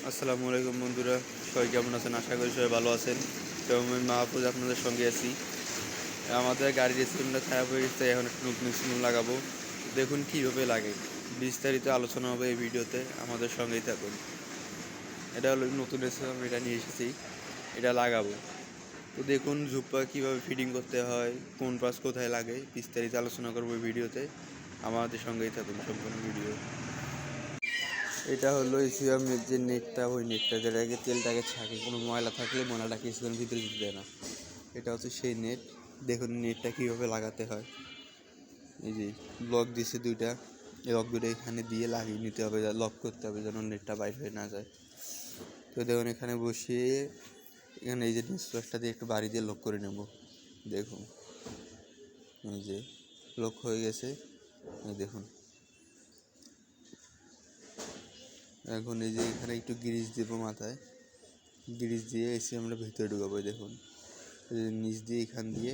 আসসালামু আলাইকুম বন্ধুরা, সবাই কেমন আছেন? আশা করি সবাই ভালো আছেন। তো আমি মাহফুজ আপনাদের সঙ্গে আছি। আমাদের গাড়ির স্ক্রিনটা খারাপ হয়ে গেছে, এখন একটু নতুন স্ক্রিন লাগাবো। দেখুন কীভাবে লাগে, বিস্তারিত আলোচনা হবে এই ভিডিওতে, আমাদের সঙ্গেই থাকুন। এটা হলো নতুন স্ক্রিন, এটা নিয়ে এসেছি, এটা লাগাবো। তো দেখুন ঝুপ্পা কীভাবে ফিটিং করতে হয়, কোন পাশ কোথায় লাগে, বিস্তারিত আলোচনা করবো এই ভিডিওতে। আমাদের সঙ্গেই থাকুন সম্পূর্ণ ভিডিও। এটা হলো ইসিএমের যে নেটটা, ওই নেটটা যেটাকে তেলটাকে ছাঁকে, কোনো ময়লা থাকলে ময়লাটাকে ইসিএমের ভিতরে দিতে দেয় না। এটা হচ্ছে সেই নেট। দেখুন নেটটা কীভাবে লাগাতে হয়। এই যে লক দিছে দুইটা, এই লক দুটো এখানে দিয়ে লাগিয়ে নিতে হবে, লক করতে হবে যেন নেটটা বাইর হয়ে না যায়। তো দেখুন এখানে বসিয়ে এখানে এই যে নিঃশ্বাসটা দিয়ে একটু বাড়ি দিয়ে লক করে নেব। দেখুন এই যে লক হয়ে গেছে, এই দেখুন। এখন এই যে এখানে একটু গ্রিজ দেবো মাথায়, গ্রিজ দিয়ে এসে আমরা ভিতরে ঢুকাবো। দেখুন নিচ দিয়ে এখান দিয়ে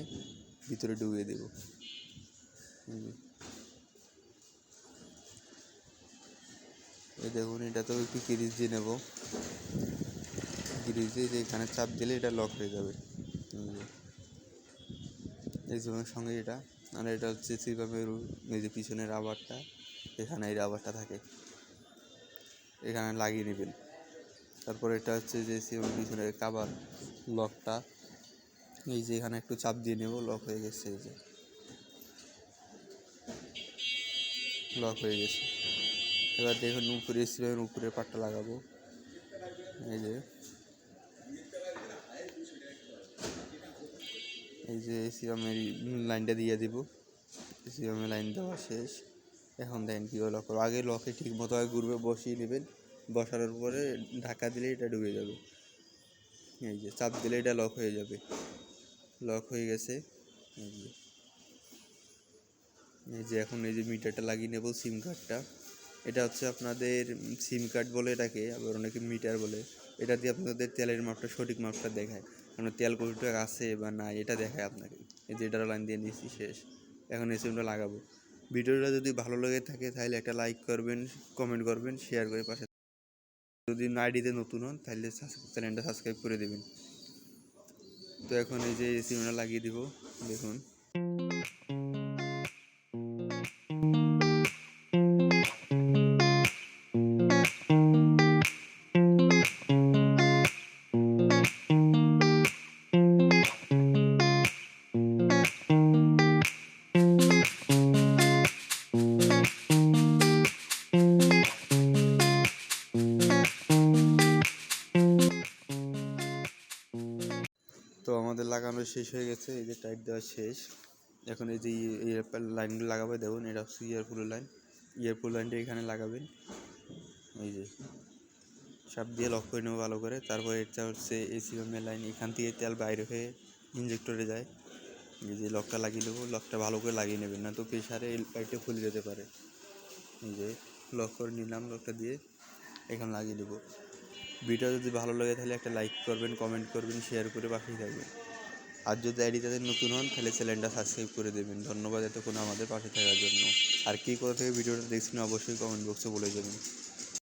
ভিতরে ঢুকিয়ে দেবো। এই দেখুন এটাতেও একটু গ্রিজ দিয়ে নেবো, গ্রিজ দিয়ে এখানে চাপ দিলে এটা লক হয়ে যাবে। এই যেমন সঙ্গে এটা, আর এটা হচ্ছে সিভাবের এই যে পিছনের রাবারটা, এখানে এই রাবারটা থাকে, এখানে লাগিয়ে নেবেন। তারপর এটা হচ্ছে যে সিভাবের পিছনের কাভার লকটা, এই যে এখানে একটু চাপ দিয়ে নেব, লক হয়ে গেছে। এই যে লক হয়ে গেছে। এবার দেখুন উপরে সিভাবের উপরের পাটটা লাগাবো। এই যে সিভামের লাইনটা দিয়ে দিব। সিভামের লাইন দেওয়া শেষ। এখন দেখেন কীভাবে লক করবো। আগে লকে ঠিক মতো আগে ঘুরবে, বসিয়ে নেবেন, বসানোর পরে ঢাকা দিলে এটা ঢুকে যাবে। এই যে চাপ দিলে এটা লক হয়ে যাবে। লক হয়ে গেছে। এই যে এখন এই যে মিটারটা লাগিয়ে নেব, সিম কার্ডটা। এটা হচ্ছে আপনাদের সিম কার্ড বলে এটাকে, আবার অনেকে মিটার বলে। এটা দিয়ে আপনাদের তেলের মাপটা, সঠিক মাপটা দেখায়, আপনার তেল কতটুকু আছে বা নাই এটা দেখায় আপনাকে। এই যে এটার লাইন দিয়ে নিচ্ছি, শেষ। এখন এই সিমটা লাগাবো। ভিডিওটা যদি ভালো লেগে থাকে তাহলে একটা লাইক করবেন, কমেন্ট করবেন, শেয়ার করে পাশে। যদি আইডিতে নতুন হন তাহলে চ্যানেলটা সাবস্ক্রাইব করে দেবেন। তো এখন এই যে সিমটা লাগিয়ে দিব, দেখুন। তো আমাদের লাগানো শেষ হয়ে গেছে, এই যে টাইট দেওয়া শেষ। এখন এই যে লাইনগুলো লাগাবে, দেখুন এটা হচ্ছে ইয়ারফুলের লাইন। ইয়ারফুল লাইনটা এখানে লাগাবেন, এই যে চাপ দিয়ে লক করে নেবো ভালো করে। তারপর এটা হচ্ছে এসিএমের লাইন, এখান থেকে তেল বাইরে হয়ে ইঞ্জেক্টরে যায়। এই যে লকটা লাগিয়ে নেবো, লকটা ভালো করে লাগিয়ে নেবেন, না তো প্রেশারে এই পাইপটা খুলে যেতে পারে। এই যে লক করে নিলাম, লকটা দিয়ে এখানে লাগিয়ে দেবো। ভিডিও যদি ভালো লাগে তাহলে একটা লাইক করবেন, কমেন্ট করবেন, শেয়ার করে পাশেই থাকবেন। আর যদি আইডিটাতে নতুন হন তাহলে চ্যানেলটা সাবস্ক্রাইব করে দেবেন। ধন্যবাদ এতক্ষণ আমাদের পাশে থাকার জন্য। আর কী কোথা থেকে ভিডিওটা দেখছেন অবশ্যই কমেন্ট বক্সে বলে যাবেন।